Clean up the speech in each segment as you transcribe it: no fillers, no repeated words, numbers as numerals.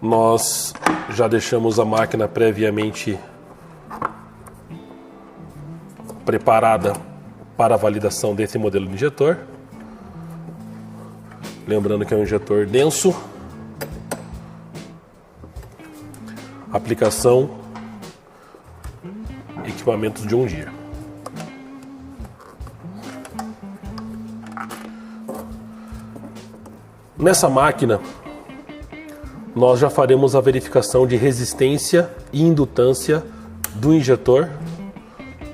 Nós já deixamos a máquina previamente preparada para a validação desse modelo de injetor. Lembrando que é um injetor denso. Aplicação, equipamentos de 1 dia. Nessa máquina, nós já faremos a verificação de resistência e indutância do injetor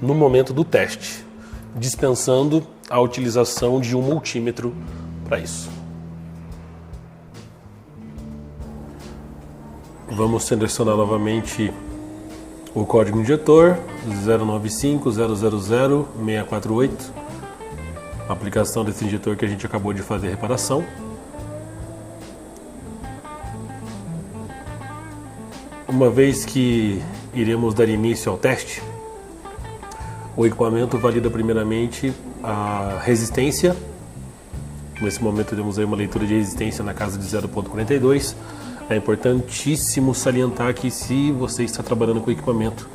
no momento do teste, dispensando a utilização de um multímetro para isso. Vamos selecionar novamente o código injetor 095000648, a aplicação desse injetor que a gente acabou de fazer a reparação. Uma vez que iremos dar início ao teste, o equipamento valida primeiramente a resistência. Nesse momento temos aí uma leitura de resistência na casa de 0,42. É importantíssimo salientar que se você está trabalhando com equipamento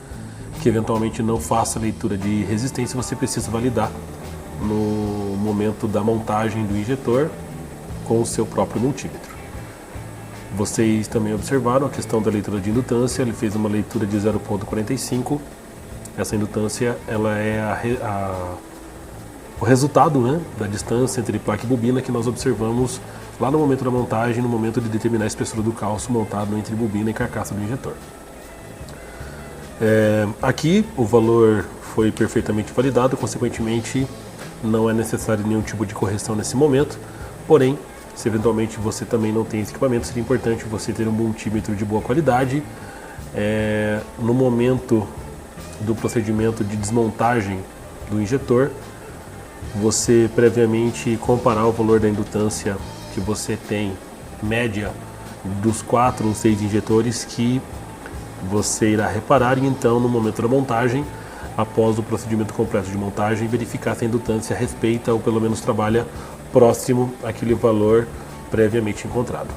que eventualmente não faça leitura de resistência, você precisa validar no momento da montagem do injetor com o seu próprio multímetro. Vocês também observaram a questão da leitura de indutância. Ele fez uma leitura de 0,45. Essa indutância ela é o resultado, né, da distância entre placa e bobina que nós observamos lá no momento da montagem, no momento de determinar a espessura do calço montado entre bobina e carcaça do injetor. Aqui o valor foi perfeitamente validado, consequentemente não é necessário nenhum tipo de correção nesse momento, porém, se eventualmente você também não tem esse equipamento, seria importante você ter um multímetro de boa qualidade. No momento do procedimento de desmontagem do injetor, você previamente comparar o valor da indutância que você tem, média, dos 4 ou 6 injetores que você irá reparar, e então no momento da montagem, após o procedimento completo de montagem, verificar se a indutância respeita ou pelo menos trabalha próximo àquele valor previamente encontrado.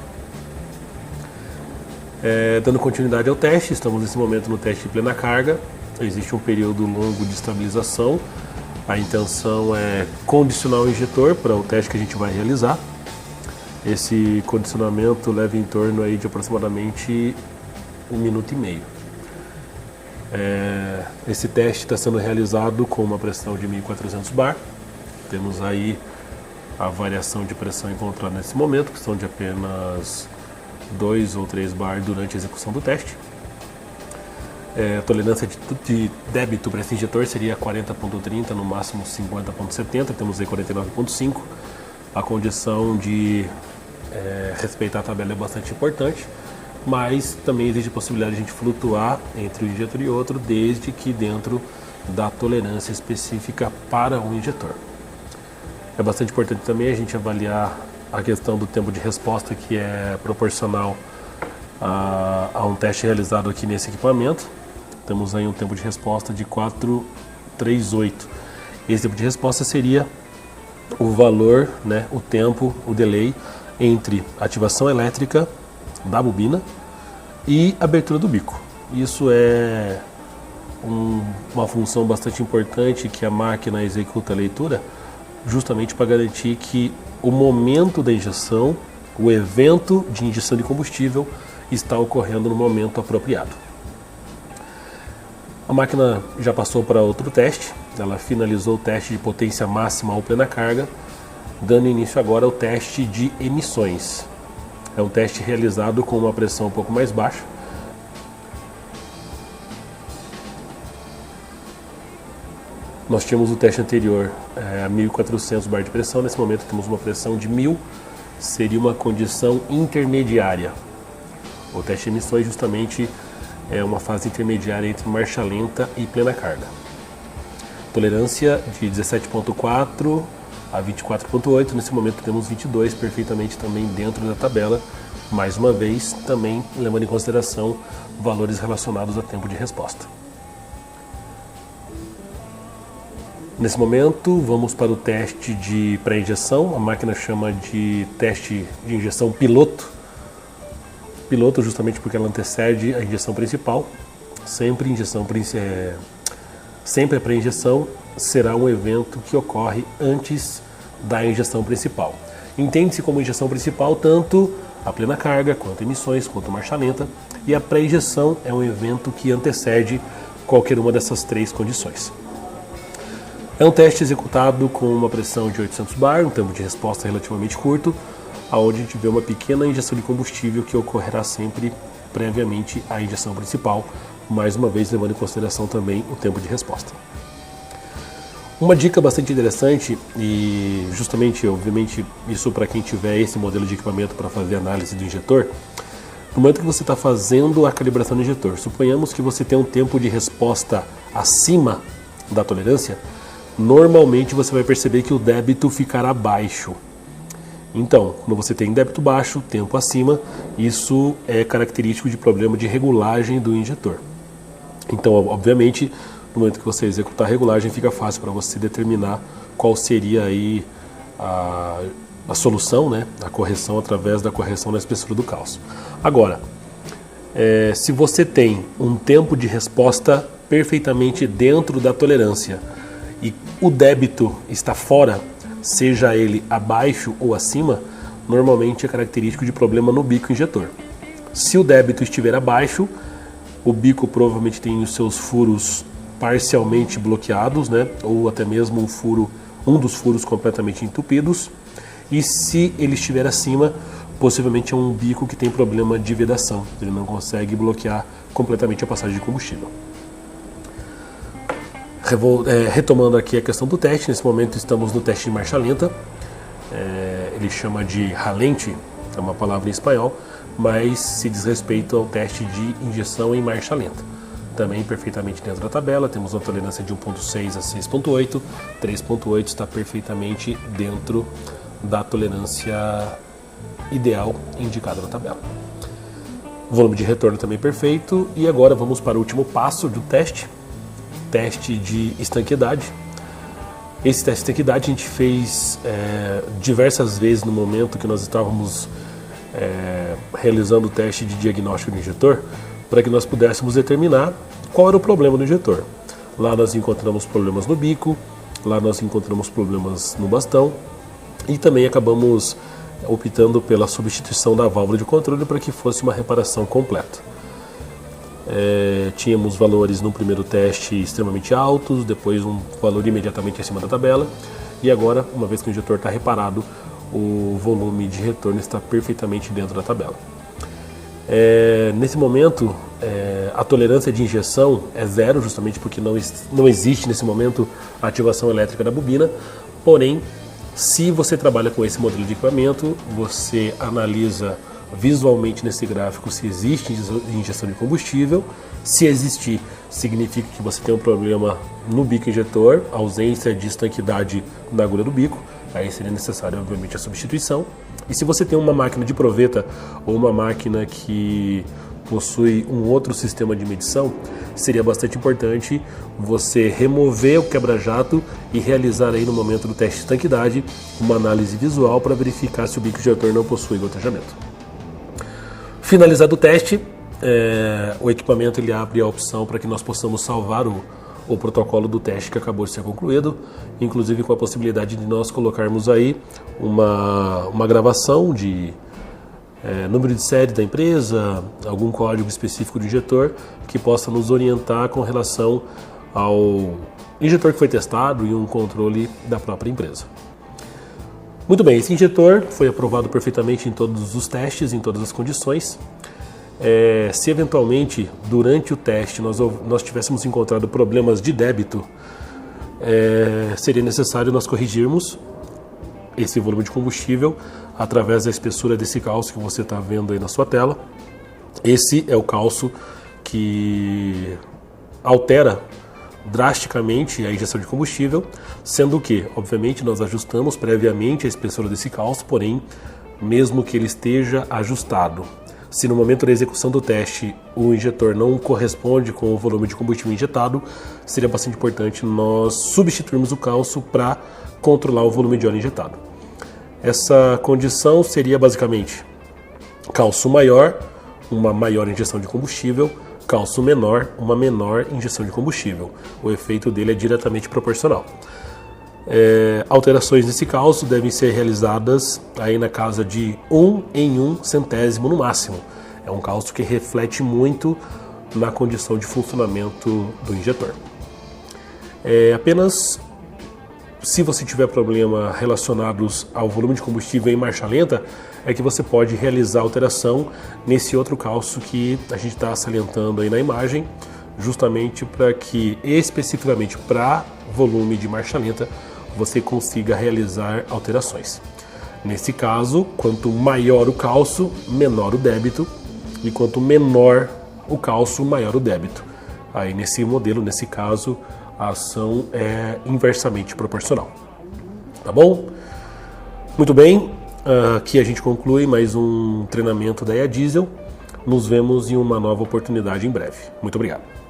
Dando continuidade ao teste, estamos nesse momento no teste de plena carga. Existe um período longo de estabilização. A intenção é condicionar o injetor para o teste que a gente vai realizar. Esse condicionamento leva em torno aí de aproximadamente 1 minuto e meio. Esse teste está sendo realizado com uma pressão de 1.400 bar. Temos aí a variação de pressão encontrada nesse momento, que são de apenas 2 ou 3 bar durante a execução do teste. A tolerância de débito para esse injetor seria 40,30, no máximo 50,70, temos aí 49,5. A condição de respeitar a tabela é bastante importante, mas também existe a possibilidade de a gente flutuar entre um injetor e outro, desde que dentro da tolerância específica para um injetor. É bastante importante também a gente avaliar a questão do tempo de resposta, que é proporcional a um teste realizado aqui nesse equipamento. Temos aí um tempo de resposta de 438. Esse tempo de resposta seria o valor, né, o tempo, o delay entre ativação elétrica da bobina e abertura do bico. Isso é uma função bastante importante que a máquina executa a leitura, justamente para garantir que o momento da injeção, o evento de injeção de combustível, está ocorrendo no momento apropriado. A máquina já passou para outro teste, ela finalizou o teste de potência máxima ou plena carga, dando início agora ao teste de emissões. É um teste realizado com uma pressão um pouco mais baixa. Nós tínhamos o teste anterior a 1.400 bar de pressão, nesse momento temos uma pressão de 1.000, seria uma condição intermediária. O teste de emissões justamente é uma fase intermediária entre marcha lenta e plena carga. Tolerância de 17,4 a 24,8, nesse momento temos 22, perfeitamente também dentro da tabela, mais uma vez também levando em consideração valores relacionados a tempo de resposta. Nesse momento vamos para o teste de pré-injeção, a máquina chama de teste de injeção piloto. piloto justamente porque ela antecede a injeção principal. Sempre a pré-injeção será um evento que ocorre antes da injeção principal. Entende-se como injeção principal tanto a plena carga, quanto emissões, quanto marcha lenta, e a pré-injeção é um evento que antecede qualquer uma dessas três condições. É um teste executado com uma pressão de 800 bar, um tempo de resposta relativamente curto, onde a gente vê uma pequena injeção de combustível que ocorrerá sempre previamente à injeção principal, mais uma vez levando em consideração também o tempo de resposta. Uma dica bastante interessante, e justamente, obviamente, isso para quem tiver esse modelo de equipamento para fazer análise do injetor, no momento que você está fazendo a calibração do injetor, suponhamos que você tem um tempo de resposta acima da tolerância, normalmente você vai perceber que o débito ficará baixo. Então, quando você tem débito baixo, tempo acima, isso é característico de problema de regulagem do injetor. Então, obviamente, no momento que você executar a regulagem, fica fácil para você determinar qual seria aí a solução, né? A correção através da correção da espessura do cálcio. Agora, se você tem um tempo de resposta perfeitamente dentro da tolerância e o débito está fora, seja ele abaixo ou acima, normalmente é característico de problema no bico injetor. Se o débito estiver abaixo, o bico provavelmente tem os seus furos parcialmente bloqueados, né? Ou até mesmo um dos furos completamente entupidos. E se ele estiver acima, possivelmente é um bico que tem problema de vedação, ele não consegue bloquear completamente a passagem de combustível. Retomando aqui a questão do teste, nesse momento estamos no teste de marcha lenta, ele chama de ralente, é uma palavra em espanhol, mas se diz respeito ao teste de injeção em marcha lenta. Também perfeitamente dentro da tabela, temos uma tolerância de 1.6 a 6.8, 3.8 está perfeitamente dentro da tolerância ideal indicada na tabela. Volume de retorno também perfeito, e agora vamos para o último passo do teste de estanqueidade. Esse teste de estanqueidade a gente fez diversas vezes no momento que nós estávamos realizando o teste de diagnóstico do injetor, para que nós pudéssemos determinar qual era o problema do injetor. Lá nós encontramos problemas no bico, lá nós encontramos problemas no bastão, e também acabamos optando pela substituição da válvula de controle para que fosse uma reparação completa. Tínhamos valores no primeiro teste extremamente altos, depois um valor imediatamente acima da tabela, e agora, uma vez que o injetor está reparado, o volume de retorno está perfeitamente dentro da tabela. Nesse momento, a tolerância de injeção é zero, justamente porque não existe nesse momento a ativação elétrica da bobina. Porém, se você trabalha com esse modelo de equipamento, você analisa visualmente nesse gráfico se existe injeção de combustível. Se existir, significa que você tem um problema no bico injetor, ausência de estanquidade na agulha do bico. Aí seria necessário, obviamente, a substituição. E se você tem uma máquina de proveta ou uma máquina que possui um outro sistema de medição, seria bastante importante você remover o quebra-jato e realizar aí no momento do teste de estanquidade uma análise visual para verificar se o bico injetor não possui gotejamento. Finalizado o teste, o equipamento ele abre a opção para que nós possamos salvar o protocolo do teste que acabou de ser concluído, inclusive com a possibilidade de nós colocarmos aí uma gravação de número de série da empresa, algum código específico do injetor que possa nos orientar com relação ao injetor que foi testado e um controle da própria empresa. Muito bem, esse injetor foi aprovado perfeitamente em todos os testes, em todas as condições. Se eventualmente durante o teste nós tivéssemos encontrado problemas de débito, seria necessário nós corrigirmos esse volume de combustível através da espessura desse cálcio que você está vendo aí na sua tela. Esse é o cálcio que altera drasticamente a injeção de combustível, sendo que, obviamente, nós ajustamos previamente a espessura desse cálcio, porém, mesmo que ele esteja ajustado, se no momento da execução do teste o injetor não corresponde com o volume de combustível injetado, seria bastante importante nós substituirmos o cálcio para controlar o volume de óleo injetado. Essa condição seria basicamente cálcio maior, uma maior injeção de combustível, cálcio menor, uma menor injeção de combustível. O efeito dele é diretamente proporcional. Alterações nesse cálcio devem ser realizadas aí na casa de 1 em 1 centésimo no máximo. É um cálcio que reflete muito na condição de funcionamento do injetor. Apenas se você tiver problema relacionados ao volume de combustível em marcha lenta, é que você pode realizar alteração nesse outro cálcio que a gente está salientando aí na imagem, justamente para que, especificamente para volume de marcha lenta, você consiga realizar alterações. Nesse caso, quanto maior o cálcio, menor o débito, e quanto menor o cálcio, maior o débito. Aí nesse modelo, nesse caso, a ação é inversamente proporcional. Tá bom? Muito bem, aqui a gente conclui mais um treinamento da EA Diesel. Nos vemos em uma nova oportunidade em breve. Muito obrigado.